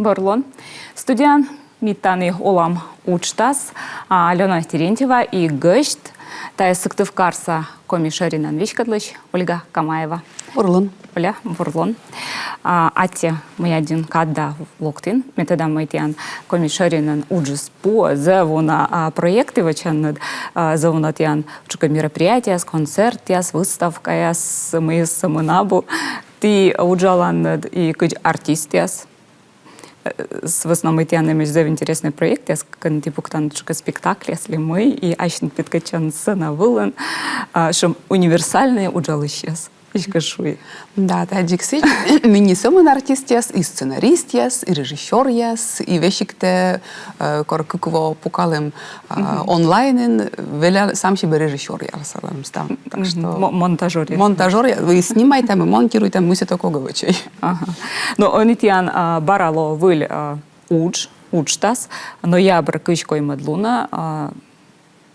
Борлон. Студент Миттаны Олам Учтас, Алена Терентьева и гость, та Сыктывкарса комиссаринан Вишкадлыч, Ольга Камаева. Борлон. Оля, Борлон. Атте мы один кадда локтин, метода майтян комиссаринан уджис по завона проекты вачан завона тян чука мероприятия, с концерт, с выставка, с мы самынабу. Ты уджалан и кыч артист яс. С основным тянами за интересный проект, я скажу, типа, кто-то спектакль, если мы, и ашин подкачан сцена вылан, что универсальные уджалы сейчас. Да, это дикси. Мені сам артист яс, і сценарист яс, і режисер яс, і вещикте, коркуково покалем онлайнен, веля сам себе режисер яс, там. Так что монтажер. Монтажер, ви знімаєте, ми монтуєте, ми все такого вичай. Ага. Ну, они тян барало выль учтас, но я бракышкой медлуна.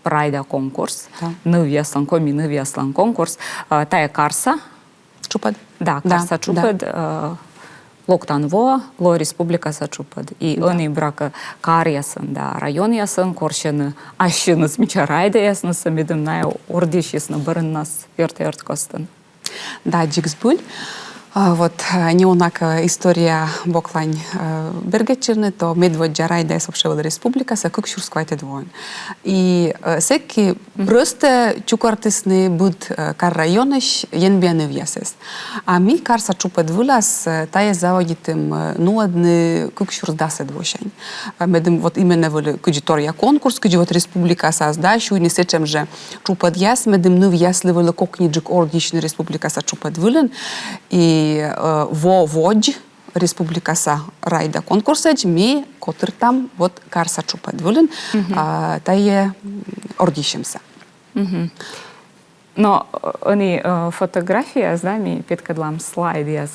Прайда конкурс, нывьяслан коми нывьяслан конкурс, тая карса. Чупад? Да, карса чупад. Локтан во, ло республика са чупад. И они брака карьясан, да, район ясан, коршен, ашен смеча райда ясна самидем на ордиш ясна барен нас верт костен. Да, диксбуль. Вот не унака история боклань Бергетчерны, то медводя райда я собшевала республика, са как шурсквайте двоен. И секи просто чукартисны буд кар районыш янбяны вясес. А ми карса чупед вылаз, тая заводитым нуадны как шурсдасе двошень. Медым вот именно вылы кудитория конкурс, куди вот республика создащу, и не сечем же чупед яс, медым нув ясли вылы кокниджик ордичный республика са чупед вылен, и во водь республика са райда конкурсач ми котыр там вот карса чупад вылен тае ордишемся. Но они фотография, знами петкадлам слайд яс,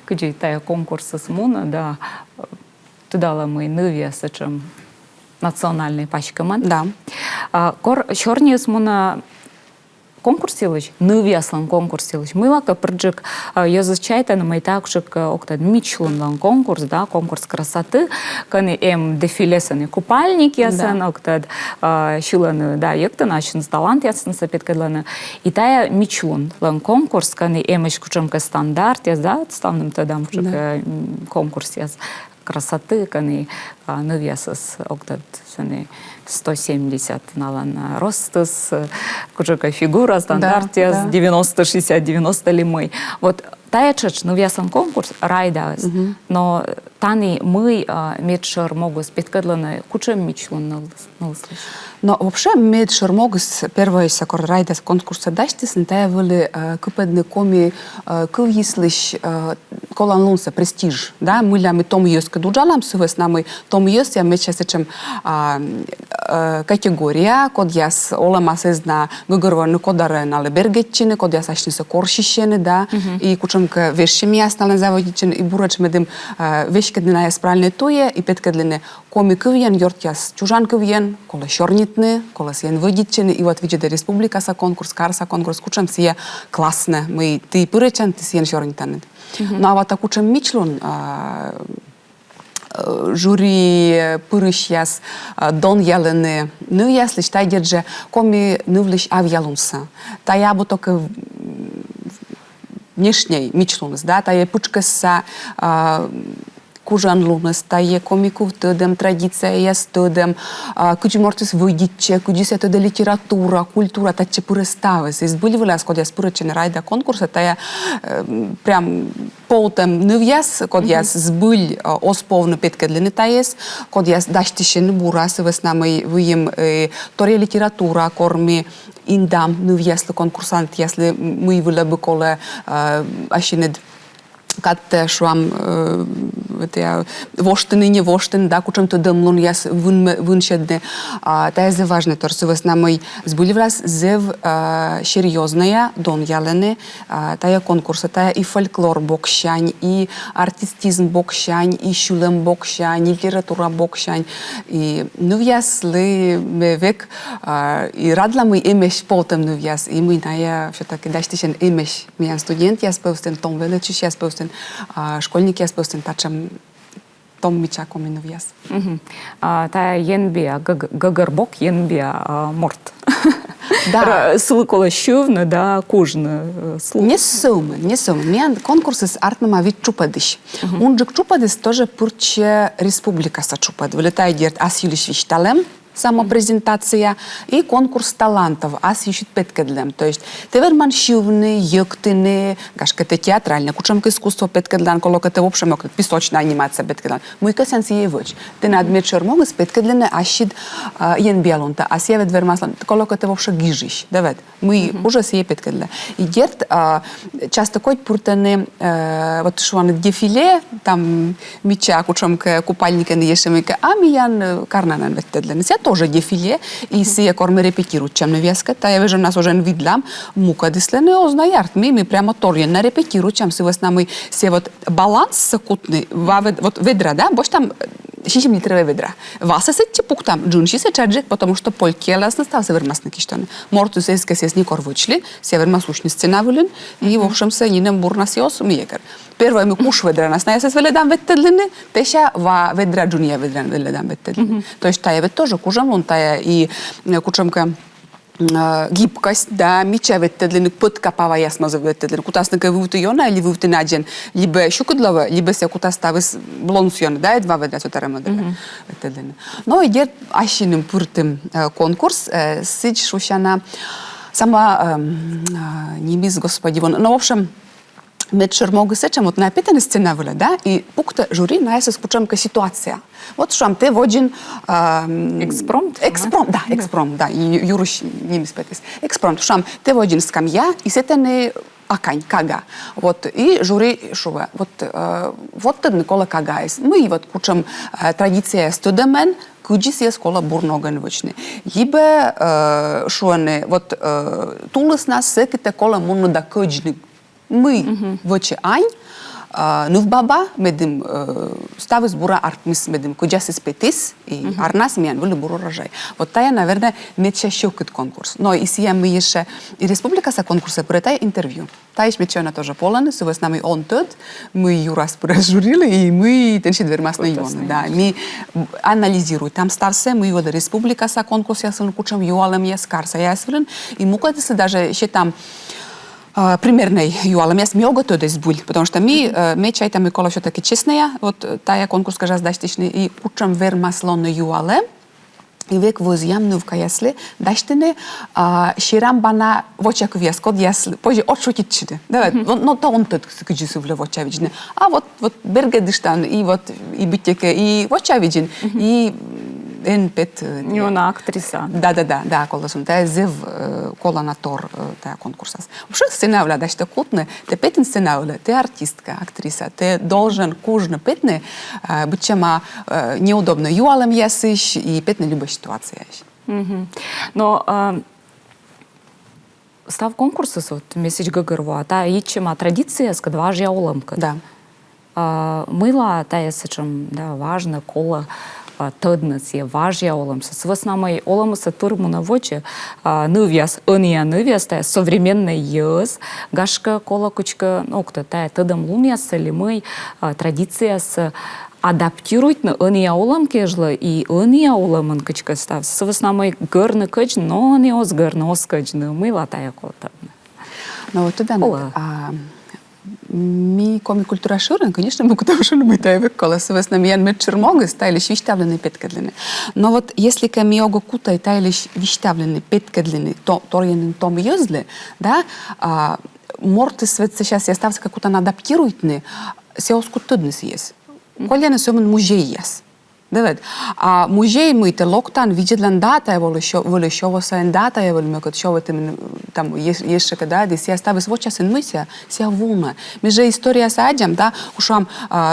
куди тая конкурса смуна, да, туда мы нывья сачем национальный пачкаман. Да. Кор чорни смуна конкурсилыч, нывьяслан конкурсилыч. Мылака прыджик язычайта на майтакшик октад мичлунлан конкурс, да, конкурс красоты, каны дефилесаны купальник ясан, октад шиланы, да, ектан ашын талант ясын сапеткадланы. И тая мичлунлан конкурс, каны эш кучемка стандарт яс, да, ставным тадам конкурс яс красоты, каны нывьясас октад саны 170 налан ростас, кучака фигура, стандарт, 90, 60, 90 лимы. Вот тая чач, ну вясан конкурс, райда, но тани мы медшер могу спеткадланы кучем мичлун налыслыш. Но вообще медшер могу с первой сакор райда конкурса дачтис, не тая вылы купедны коми кыльислыш колан лунса престиж, да, мы том ёс кадуджалам сывес намы том ёс я мечесечем категория, код яс олама сезна гыгырваны кодары нале бергетчины, код яс ашниса коршищены, да, и кучемка вешшими яс нален заводичен, и бурач медым вешкедны яс правильно туе, и петкедлене коми кывьен, йорт яс чужан кывьен, кола шорнитны, кола сиен выдичены, и вот видите республика са конкурс, карса конкурс, кучем сие классне, мы ты пыречен, ты сиен шорнитаны. Ну а вот так кучем мичлун, жюри пырыш яс дон ялыны, ну ясли штай держи, коми нывлыш авиалунса. Та я бы только внешней мичлунс, да, та я пучкаса кужан лунас, та я комиков тъдем, традиция яс тъдем, куди мортис выйдиче, куди се тъде литература, культура, та че пыръстава се. Избили виляс, код яс пыръче на райда конкурса, та я прям полтем нывяс, код яс збил осповно петкадлини та яс, код яс даштишен бурас, веснамай вием тория литература, корми индам нывяс конкурсант, ясли мы виля бы коле ашинед Катте шуам воштыны, не воштын, да, кучем то дымлун яс выншедне. Та зе важне торсывес намой збыливлас зев серьезная дон ялены, тая конкурса, тая и фольклор бокшань, и артистизм бокшань, и шулем бокшань, и литература бокшань. И ну ясли век, и радла мы имеш потом ну яс, и мы ная все-таки даштишен имеш. Миян студент яс певстен, том величиш яс певстен, школьник яс певстен, тачам том мича коминовиас. Та енбия, гагырбок енбия морт. Да. Сылыкола щувны, да, кужны. Не сумын. Мен конкурсы с артнама вид чупадыш. Унджик чупадыс тоже пурче республика са чупад. Вылетает дерт асилиш вишталем, самопрезентация, и конкурс талантов, аз ищет петкедлем. То есть, те верман щивны, йоктыны, гашкате театральне, кучамка искусство петкедлен, колокате в общем, песочная анимация петкедлен. Муйка сенс ей вăч. Те на адмет шермогас петкедлене ашид ен белунта, а севет вермаслан, колокате в общем гижиш. Давид, мы уже сие петкедле. И дерт часто кой пуртане, вот шуан дефиле, там меча, кучамка купальника не ешемика, а миян карнанан петкедлен. Тоже дефиле, и сие корме репетируют, чем навеска. Та я вижу, нас уже видлам, мука дислене ознаярт. Мы прямо торьенно репетируют, чем с нами се вот баланс сакутный, вот ведра, да, бош там 6 литровые ведра. Вас се пук там, джунши се чаджик, потому что полькелас настал севермасны киштаны. Морту се искасес никор вычли, севермасушни сценавулин, и в общем се нинем бурна сиос миекар. Первое мы куш ведра нас на веледам веттедлины, теша ва ведра джуния ведра веледам веттедлины. То есть тая вет тоже кужам, он тая и кучамка гибкость, да, меча веттедлины, подкапава ясно за веттедлины. Кутасныка вывуты йона или вывуты наджен, либо щукудлова, либо се кутаставис блонсьон, да, и два ведра сотара веттедлины. Но идет ашиным пуртым конкурс, сыч шушана сама немис господи вон. Ну, в общем, Медшер могу сечем вот на питане сценавуля, да, и пукта жюри на эсэс кучамка ситуация. Вот шам те воджин экспромт, да, экспромт, да, юруш немис петис. Экспромт шам те воджин скамья и сетене акань кага. Вот и жюри шува. Вот тед Никола Кагайс. Мы вот кучам традиция студемен куджис е скола бурноган вочне. Либе шуане вот тулыс нас секите кола муно да куджни. Мы воче ань, нув баба медим ставы сбора артмис медим куджасис петис и арнас миян вылы буру рожай. Вот тая, наверное, меча щекет конкурс. Но и сия мы еще и республика са конкурса протай интервью. Та иш меча тоже полон, с вас нами он тот, мы юрас прожурили и мы теншит вермас на юон. Да, мы анализируем. Там старсе мы его республика са конкурс я сын кучам юалем я скарса я свилен и мукатися даже еще там примерной юалам я смега то да избуль, потому что мы чай-то мы кола все-таки честная, вот тая конкурс кажа сдачтичный и кучам вермасло на юале, и век возьямну в каясле, дащтине ширам бана вочак вескод ясли, позже отшутить чиде. Да, но то он тот кыджису в вочавичне. А вот бергедиштан и вот и битеке и вочавичен и пет не она актриса. Да, кола сум та зев кола на тор та конкурсас. Вообще сценавля да что кутне, те петен сценавля, те артистка, актриса, те должен кужне петне быть чема неудобно юалем ясыш и петне любая ситуация. Но став конкурсы вот месяц гагырва, та ичема традиция с кадважья оламка. Да. Мыла та ясычем, да, важно кола тъднăs e важja оламса. С намай оламса турмуна воче нывяс, ыния нывяс, тая современный йăс, гашка кола кучка, ну, кто тая тăдăм лумяс, или мы традицияс адаптирует на ыния оламке жлă и ыния оламын кычка став. С намай гырны кыч, но не ос гырны, ос кычны, мыла тая кола тăднă. Ну, вот туда ми комикультура ширен, конечно, мы куда уже мы тая веккола, с нами ян мет чермогы стали виштавлены петкедлины. Но вот если ка миого кута и тайли виштавлены петкедлины, то торьенен том йозле, да, морты свет сейчас я стався как-то адаптируйтны, се оскутыдны съесть. Коляны сөмін музей яс. Давид. А музей мы те локтан видят дата я волю що сен дата я волю мекот що там еще когда десь я ставлю свой час мися ся вуна. Мы же история садям, да, ушам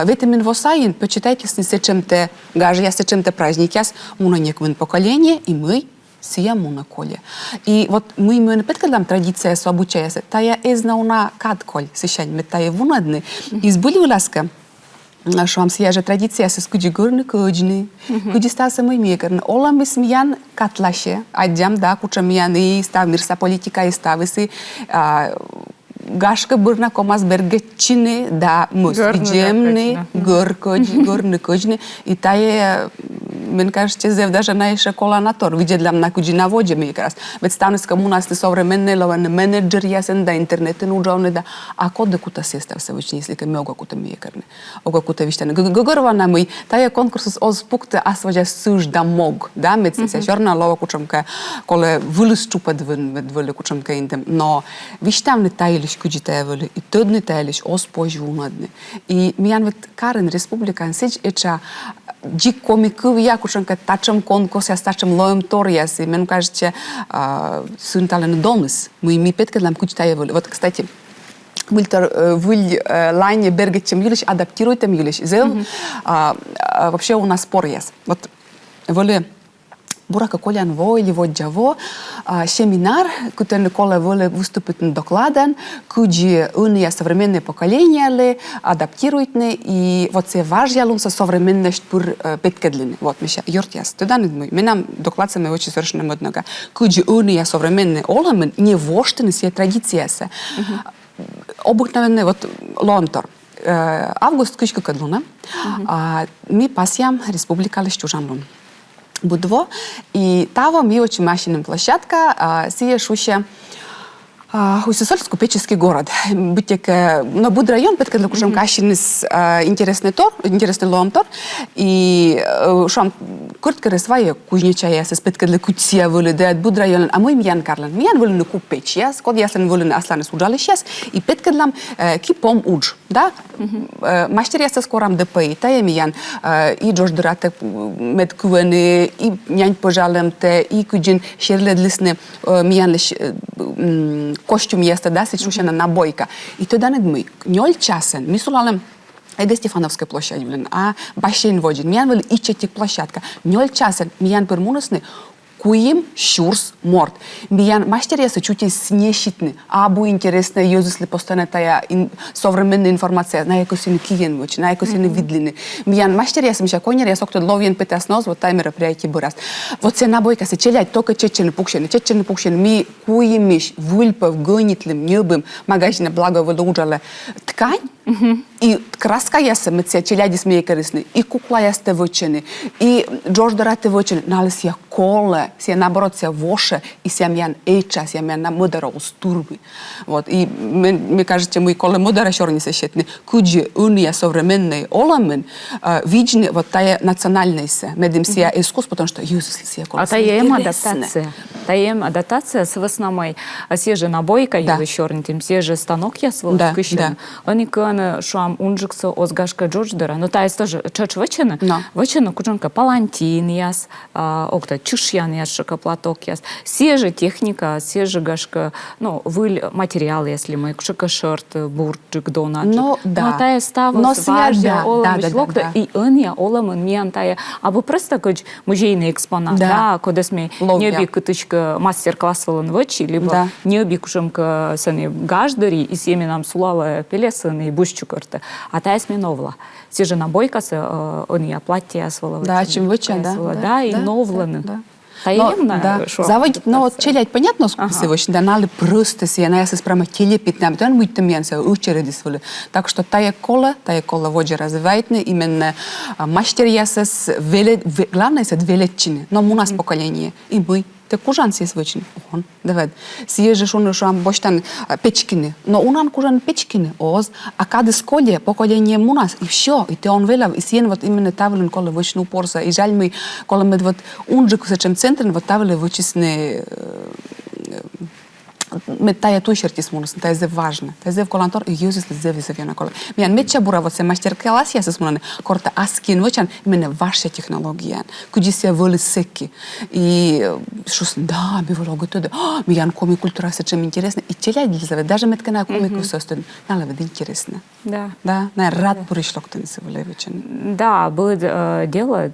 витамин восаин почитайте с чем те гаже я с чем те праздник яс уна неквен поколение и мы сияму на коле. И вот мы именно петкадам традиция с обучаяся. Тая эзна уна кадколь сещань метая вунадны. Избыли ласка. Що вам сіяже традиція с куди гурни куджни, куди стаса мой мекерн. Ола ми сміян катлаше, адям да куча міян і став мірса політика і стависи Гашка бърна комаз бергечини, да, мъсвиджемни, горни кожни. И тая, мен кажа, че зев даже наиша коланатор. Видя на куджи наводжа ми якраз. Ведь станес към у нас ли съвременне, лаване менеджер ясен, да интернетен уджавне, да. Ако да кута се став се вече ислика ми ога кута ми якърне. Ога кута вищане. Гъгърва на мой, тая конкурс с оз пукта аз въжа съж да мог. Да, меци се шорна лова кучамка, коле вълъс чупат въле кучамка индем. Но вищам не таилиш куджите евали, и тъдне таилиш оз пожвунадне. И миян вет карен республикан сеч еча Джи комикъв и якушанка тачам конкурс, аз тачам лоем тори, аз и мен кажа, че sunt ale недолнес. Мы петка для кучта я Вот, кстати, вы лайне бергетчем юлиш, адаптируйте юлиш. Зел, вообще у нас спор есть. Вот, воли Бурака Колян во или воджаво семинар, который Коля воле выступит на докладан, куджи уния современное поколение ли, адаптируйтне и вот се важья лунса современность пур петкедлины. Вот миша юртяс. Туда не думаю. Менам доклад саме очень совершенно модного. Куджи уния современное оламен не воштены се традиция се. Обыкновенный вот лонтор. Август кучка кадлуна. Ми пасям республика Лещужанлун. Будво. И тава ми очень машинная площадка, сия шуще Усесольско-Печеский город. Но буд район, петка для кушам кашинис интересный ломтор. И шам куртка ресвая кузнечая с петка для кутия воле да буд район. А мой миян Карлан. Миян воле на куп печ. Яс, код яслен воле на аслане суджали сейчас. И петка для кипом удж. Да? Мастер яса скорам ДПИ. Тая миян и Джош Дурата медкувены, и нянь пожалемте, и куджин шерлед лисне миян лиш костюм este, да, се чуше на набойка. И тогда не дмый. Нёль часен. Ми сулалем Айде Стефановская площадь, блин, а бассейн водин. Миян вели ичетик площадка. Нёль часен. Миян пермунесны. Куим шурс морд. Миян мастерия се чути снешитны. Абу интересно, если постоянно тая современная информация, на яко сины киен вочи, на яко сины видлины. Миян мастерия се миша конер, я сокто ловен петас нос, вот тай мероприятие бырас. Вот се набойка се челять, только чечены пукшены, ми куим миш, выльпов, гонитлым, небым, магазина благо выдужала ткань, и краска ясе меце челяди смее корисны, и кукла ясте вочены, и Джордж Дорате вочены, налез я коле, се наоборот се воше, и се мян эйча, се мян на модера устурби. Вот, и мне кажется, мы коле модера шорни се щетны, куджи уния современный оламен, виджны вот тая национальная се, медим сия искус, потому что юзысли сия коле. А таем адаптация. Таем адаптация с основной, се же набойка его шорнитим, се же станок я свой скыщен. Они каны шуам унжиксы озгашка Джордждера, но та есть тоже чач вычена, вычена куджанка палантин яс, окта чушьян яс шика платок яс, се же техника, се же гашка, ну выль материал, если мы шика шорт бурджик донат. Ну да. Но та есть ставос важья олам вишлокта и ония олам миян тая, або просто куч музейный экспонат, да, куда сме неби кытычка мастер-класс волан вычи, либо неби кушамка сани гаждари и семенам сулала пелесаны и бушчукарты. А та есть миновла. Все же набойкасы, они платья своловы. Да, чем выча, да, и новланы. Таемно, да. Заводить, но вот челять понятно, сегодня, да, нали просто си, она се спрямо телепит нам, то он будет там ян се учереди своли. Так что тая кола воджа развивает именно мастер ясес главное се величины, но у нас поколение и мы. Те кужан си свични. Он, давай. Сиежеш он шам боштан печкины. Но унан кужан печкины оз, а кады сколе поколение у нас и все. И те он велав, и сиен вот именно тавлен коле вычну порса. И жаль мы коле мы вот унжик с чем центрен вот тавле вычисны met tая tușerti spunus, taya ze важно. Taya ze colantor eu zis le ze să vină acolo. Mian met ce bura vot se master class să spună corta askin văcan mene vașa tehnologia. Cu se vole secchi. И шус да, би volо готове. Mian коми культура се чем интересно. И челя дизаве даже met kana комику состен. Нала вед интересно. Да. Да, на рад пришло кто не се воле вычан. Да, было дело.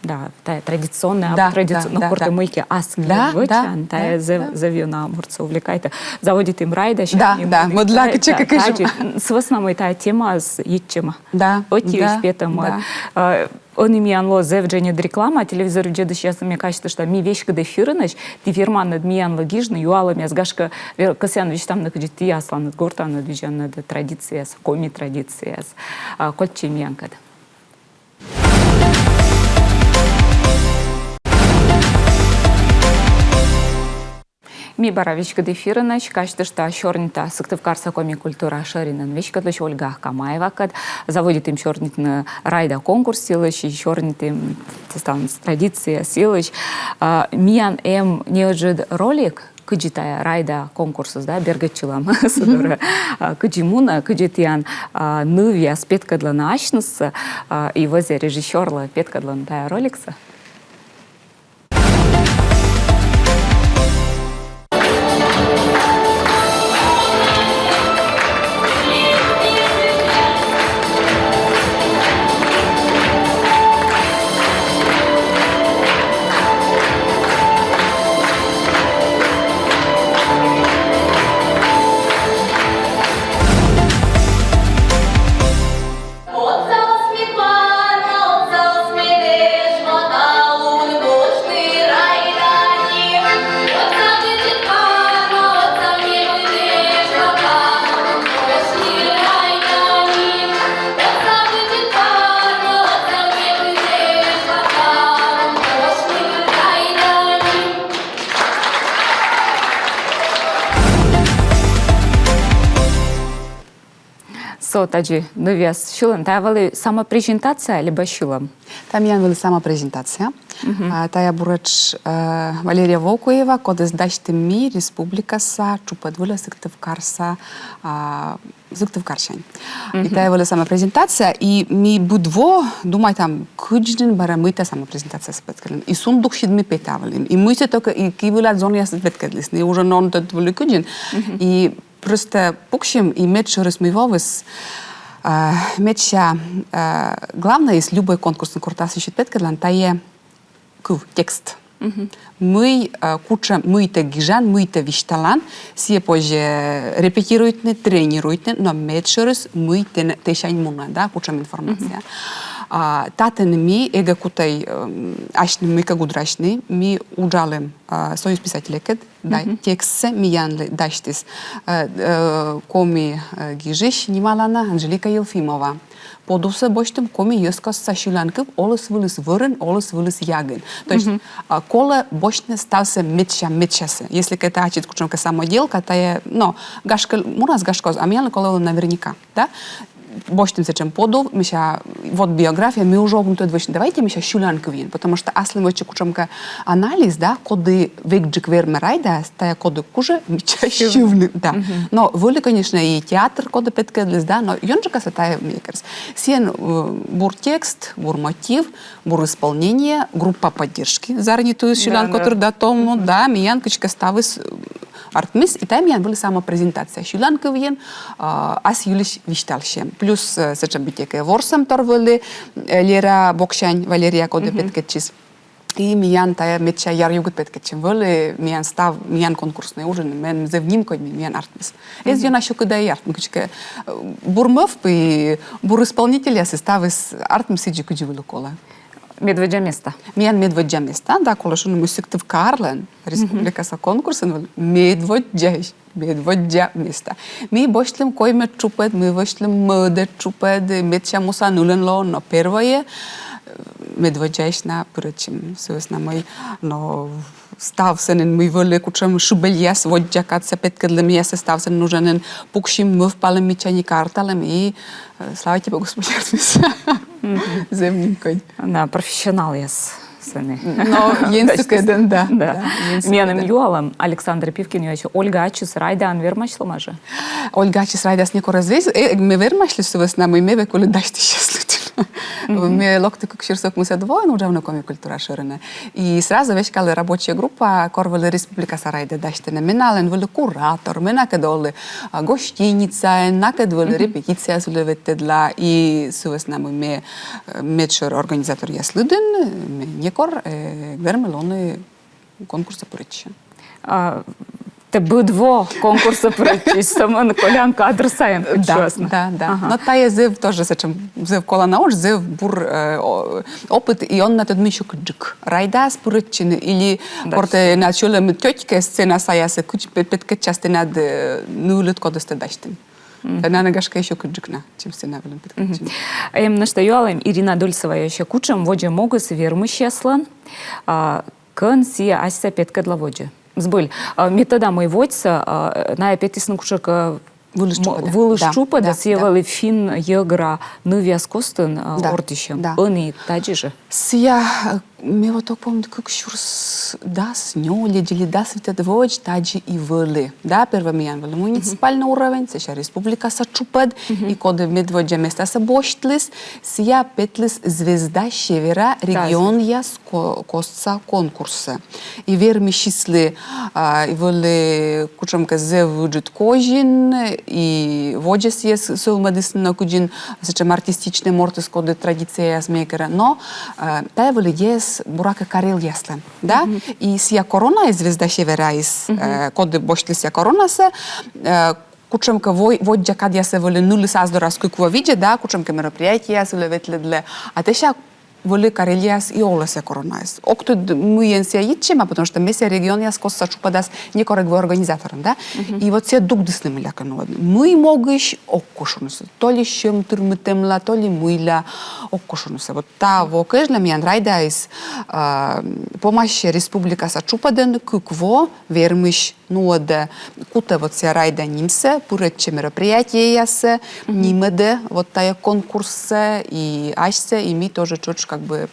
Да, тая традиционная, традиционная корта мойки аски вычан, тая завина мурца увлекает, заводит им райда. Да, модлак чека кажу. С основной тая тема с итчема. Да. Оти успетом. он миянло зевджене реклама, телевизор джеды сейчас мне кажется, что ми вещь когда фирыныч, ти фирма над миянло гижны, юала мязгашка, косян вещь там накажет ти яслан над гуртан над вижен над традиция, коми традиция, кольче миянкад. Ми баравичка дефирыныч, кажется, что шорнита сыктывкарса коми культура шаринан вещкадлыч Ольга Камаева кад заводит им шорнитны райда конкурс силыч, и шорнит им традиция силыч. Миян неожид ролик, кыджитая райда конкурсус, да, бергачилам, садора, кыджимуна, кыджитян, нывья спеткадлана ашнысы, и возе режиссерла петкадлан тая роликса. Таджи, новес шилан, та вали сама презентация либо шилам? Там я вели сама презентация. Тая бурач Валерия Волкоева, код издачте ми республикаса, чупадвуля Сыктывкарса, Сыктывкаршань. И тая вели сама презентация, и ми будво, думай там, куджден бара мыта сама презентация спеткален. И сундук шидми петавалин. И мы все только, и кивулят зония спеткалис, не уже нон тот вели куджден. И просто пукшим и медшерис мивовис, медша главное из любой конкурсной куртасы щитпеткадлан тае текст. Мы куча мыйта гижан, мыйта вишталан, сие позже репетируйтне, тренируйтне, но медшерис мыйте тешань муна, да, куча информация. Татен ми ега кутай ашни мыка гудрашни, ми уджалем союз писателекет, да, текстсе ми янле даштис коми гижиш нималана Анжелика Елфимова. Подуса бочтем коми йоскос сашуланков, олес вылез вырен, олес вылез ягын. То есть кола бочне стався метчасе. Если это ачит кучонка самоделка, то я, но гашка, мураз гашкоз, а меня кола наверняка, да? Бочтем се чем подов, миша вот биография, мы уже огнуто двочне. Давайте миша шулянковин, потому что аслен воче кучомка анализ, да, коды векджик вермерайда, тая коды куже миша шувны, да. Но были, конечно, и театр коды петкедлис, да, но ёнжика се тая мекерс. Сен бур текст, бур мотив, бур исполнение, группа поддержки, заранитую шулянку, который да тому, да, миянкочка ставис артмис, и там были сама презентация шулянковин, аз юлиш вишталшем. Плюс сечем битеке ворсам торвали Лера Бокшань, Валерия коде петкетчис. И миян тая метча яр югут петкетчем вели, миян став, миян конкурсный ужин, мен зевним кой миян артмис. Ez я нашу куда ярт, мучка бурмов и бур исполнителя составис артмис иджи кудивulu кола. Медведя место. Миян медведя места, да, кола шуну мусиктив Карлен, республика са конкурсен, медведя места. Ми бошлем кой мед чупед, ми бошлем мъдет чупед, медча муса нулен ло, но первое медведяшна причем, съвестна мой, но став се нен ми въле кучам шубельяс водjakат се петкадлем яс став се нужен пукшим мъв палем мичани карталем и слава тебе Господи Артмис. Земним кой. Да, профессионал яс. Но енсукеден, да. Менем юалам Александр Пивкин, Ольга Ачис Райда анвермашлама же. Ольга Ачис Райда с неко развез, ме вермашли съвестна мой меве коли дашти счастливо. Мне локти как ширсок мы двоен уже на коми культура ширина. И сразу вещь кала рабочая группа Корвали Республика Сарайда даште минален вели куратор, минакедоли гостиница, накедоли репетиция сулеветедла и съвестна мой ме медшер организатор я следен, некор вермелони конкурса поречи. Те бидво конкурсу причись, саме колян кадр сайм, чесно. Да. Ага. Но та є зив теж, зачем зив кола науч, зив бур опит, і он на тот міщу кджик. Райда спуричини, или порте на чолем тьотьке сцена саясе куч петке части над нулит кодосте дащтин. Та на нагашка еще кджикна, чим сцена велим петкачин. Ем наштаюалем Ирина Дульцева еще кучем воде могус вермыщеслан, кын сия ася петке для воде. Збыль. Метода мой водься, на петисну кушек вылышчупа, да севали фин егра нывяс костын ортищем. Они таджи же. Сия, ми вот так помню, как шурс дас, нёли, дели дас витет воч, таджи и вели. Да, первый миян вели муниципальный уровень, сейчас республика сачупад, и коды медводжа места собоштлис, сия петлис звезда севера, регион яс костца конкурса. И верми числи, и вели кучамка зевуджит кожин, и воджес есть совместно куджин, зачем артистичный мортис коды традиция смекера, но та вели есть бурака Карел яслен, да? И сия корона из звезда севера из коды бошлися коронаса, кучемка воджа кадя се воли нули саздора скуква виде, да, кучемка мероприятия се леветле, а те ша воли Карелиас и олесе коронайс. Окто мы се ичема, потому что мы се регион яс коса чупадас не корректно организатором, да? И вот се дуг десны мляка новодны. Мы могыш оккушунусы. То ли щем турмытемла, то ли мыла оккушунусы. Вот та вокежля миян райда из помощи республика сачупаден кукво вермыш нуоде куте вот се райда нимсе, пурече мероприятие ясе, нимеде вот тая конкурсе и ашсе, и ми тоже чуть как бы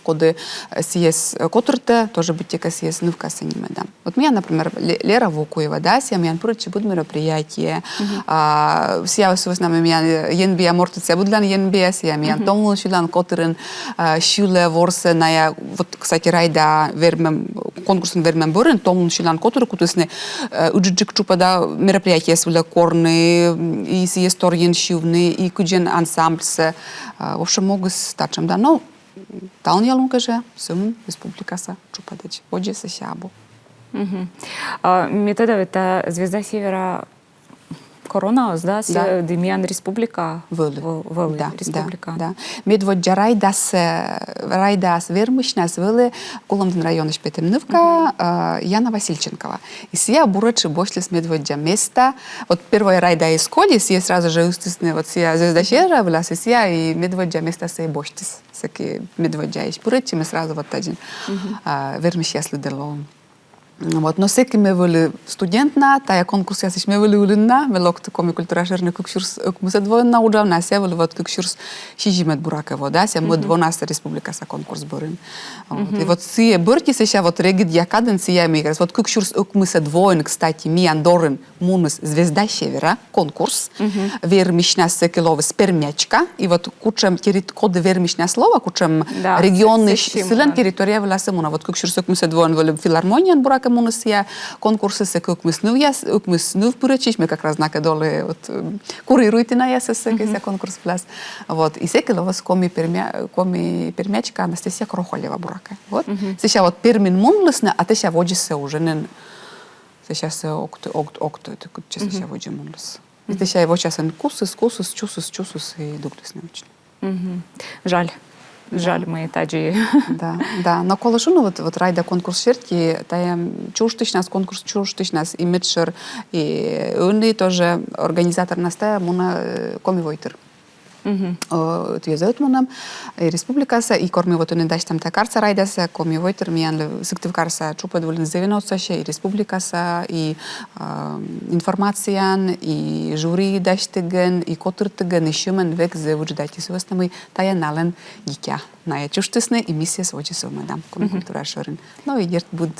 коды съес которте тоже быть тека съес нывка с ними, да. Вот меня, например, Лера Вукуева, да, сия меня прочее будет мероприятие, сия с нами меня ЕНБИА мортится, будет лан ЕНБИА, сия меня тому шулан которен шуле ворсе на вот, кстати, райда вермем конкурсен вермем борен, тому шулан который кутусне уджик чупада мероприятие свля корны и сия сторген шувны и куджен ансамбльсе, в общем могут стачем, да, но Талния лункаже, сум республикаса чупадеч. Оджи се сябу. Метода это звезда севера корона, да, се Демьян республика. Вели. Да, республика. Да. Медводжа райдас вермышнас вели Куломдин район Шпетемнывка Яна Васильченкова. И сия бурачи бошлис медводжа места. Вот первая райда из коли, сия сразу же устисны, вот сия звезда севера вела, сия и медводжа места сей боштис. Всякие медводжа из бурачи, мы сразу вот один вермыш ясли делон. Вот, но всеки ме вели студентна, тая конкурс ясиш ме вели улинна, ме локта коми культура шерне кукшурс кмусе двоена уджавна, ся вели вот кукшурс шижимет бураке вода, ся мы 12 республика са конкурс борин. И вот сие борти се ся вот регид якаден сия миграс, вот кукшурс кмусе двоен, кстати, ми андорен мунус звезда севера, конкурс, вермишна секилова спермячка, и вот кучем коды вермишна слова, кучем регионы силен территория вела самуна, вот кукшурс кмусе двоен вели филармония бураке мунусия конкурсы се как мы снув бурачиш, мы как раз знака доле вот курируйте на ясе се конкурс плас. Вот и секилова с коми пермячка Анастасия Крохолева бураке. Вот. Сейчас вот пермин мунлесна, а те ся воджи се уже не сейчас се окто это как честно ся воджи мунлес. И те ся его часен кусус чусус и дуктус научно. Жаль, мы таджи. Да. Но коли шуну вот райда конкурс шерти, та чуштиш нас конкурс чуштиш нас и митшер и они тоже организатор настая муна коми войтер. Отвезают мунам республикаса и корми вот они даш там такарца райдаса коми войтер миян сыктывкарса чупад волен зевеносаше и республикаса и информациян и жюри даштеген и котыртеген и шумен век зевудждати сувастамы тая нален гикя. На чуштесне и миссия сводит мадам культура шорин. Но и дерт буд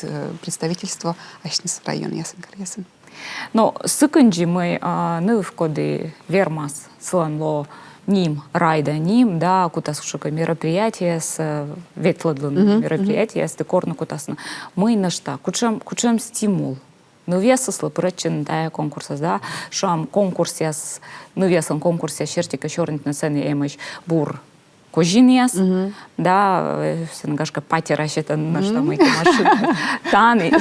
представительство Ашнис район ясен. Но сыканджи мы ныв коды вермас сланло ним райда ним, да, кутас шука мероприятие с ветладлын мероприятие с декорно кутасна. Мы на что? Кучем стимул. Ну весослы прочен тая конкурса, да, шам конкурсе с ну весон конкурсе шертика шорнит на сцене эмыш бур кожинияс, да, сенгашка патера щетан на что мы машины. Таны,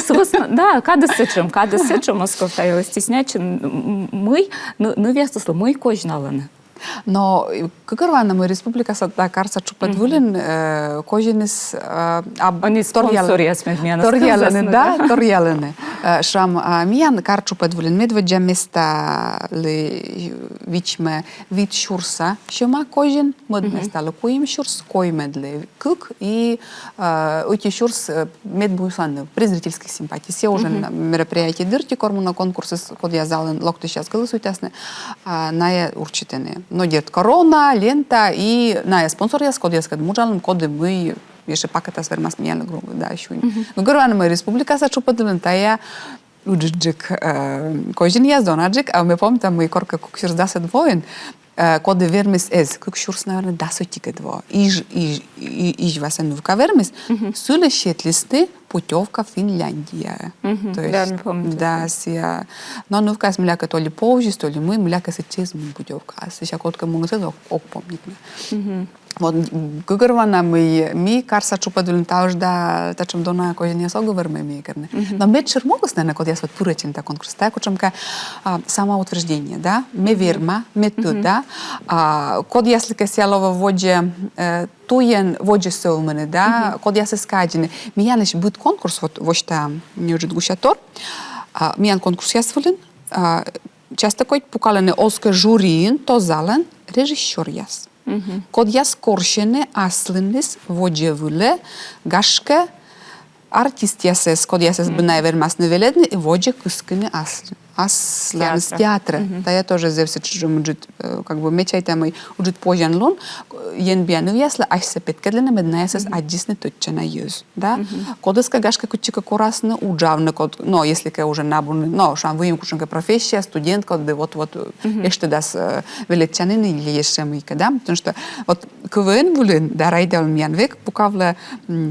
да, кады сычым, московта стеснячин, мы, ну вестаслы, мы кожналаны. Но кыгырвана мы республика сатта карса чупадвулин кожинис Они спонсорияс мен торьялены, да, торьялены. Шрам миян кар чупадвулин медведжа места ли вичме вид шурса, шома кожин, мод места ли коим шурс, коймедли кык и уйти шурс медбуйсан презрительских симпатий. Все уже мероприятия дырти корму на конкурсы, код я зален локты сейчас голосуют ясно, на урчитены. Но дед корона, лента и на спонсор я скод я скад мужалым коды мы еще пакета сверма смеяли грубо да еще. Но говорю мы республика сачупадылын тая уджик кожин я зонаджик, а мы помним там мы корка куксюрс дасет воин коды вермис эз куксюрс наверное дасотик дво иж вас нувка вермис суле щетлисты путевка Финляндия. То есть, да, не помню. Да, сия. Но нувка с мляка то ли позже, то ли мы мляка с честным путевка. А сейчас котка могут это помнить. Вот гугървана ми карса чупадулин таужда тачам дона кожения соговърме ми гърне. Но ме чермогус не код ясват поръчен та конкурс. Та кочамка самоутверждение, да? Ме верма, ме туда. Код яслика сялова воđe туен воđe се у мене, да? Код ясе скаđene. Ми янеш бут конкурс вот вошта неужит гушатор. Ми ян конкурс ясвален. Часто кой покалене олска журиин, то зален режиссер яс. Код яс коршене аслинис воđe гашке артист ясес, код ясес бинай вермас невеледне и воđe кыскыне аслин. Аслан с театра. Да я тоже зевсе чужим уджит, как бы мечайте мы уджит позян лун, ен биану ясла, аж се петкедлene медна ясес аджисне точчена юз. Да? Кодеска гашка кучика корасна уджавна код, но если ка уже набурны, но шам выим кученка профессия, студент, код да вот еще дас велетчанин или еще мыка, да? Потому что вот КВН булин, да, райдал мьян век, пукавла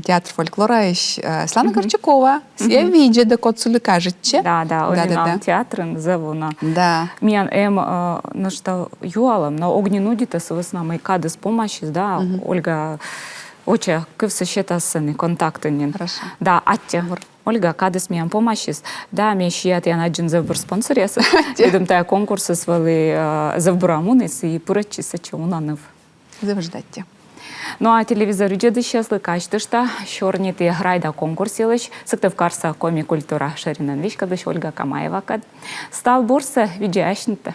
театр фольклора иш Слана Корчакова, все видят, да код сули кажется. Да, оригинал театр. Зевуна. Да. Миян на что юалам, на огненудите совесна майкады с помощью, да, Ольга, оче, кывсы щетасыны контактынен. Хорошо. Да, атте. Ольга, кадыс миян помощью, да, мещият я наджин зевбур спонсорес. Видим тая конкурсы свали зевбурамунис и пурачиса чаунанов. Завждайте. Ну а телевизор үдеді шеслы качтышта, шорнеты грайда конкурсилыш, сыктыв карса коми культура шаринан вишкадыш Ольга Камаева кад. Стал бурса видеашнита.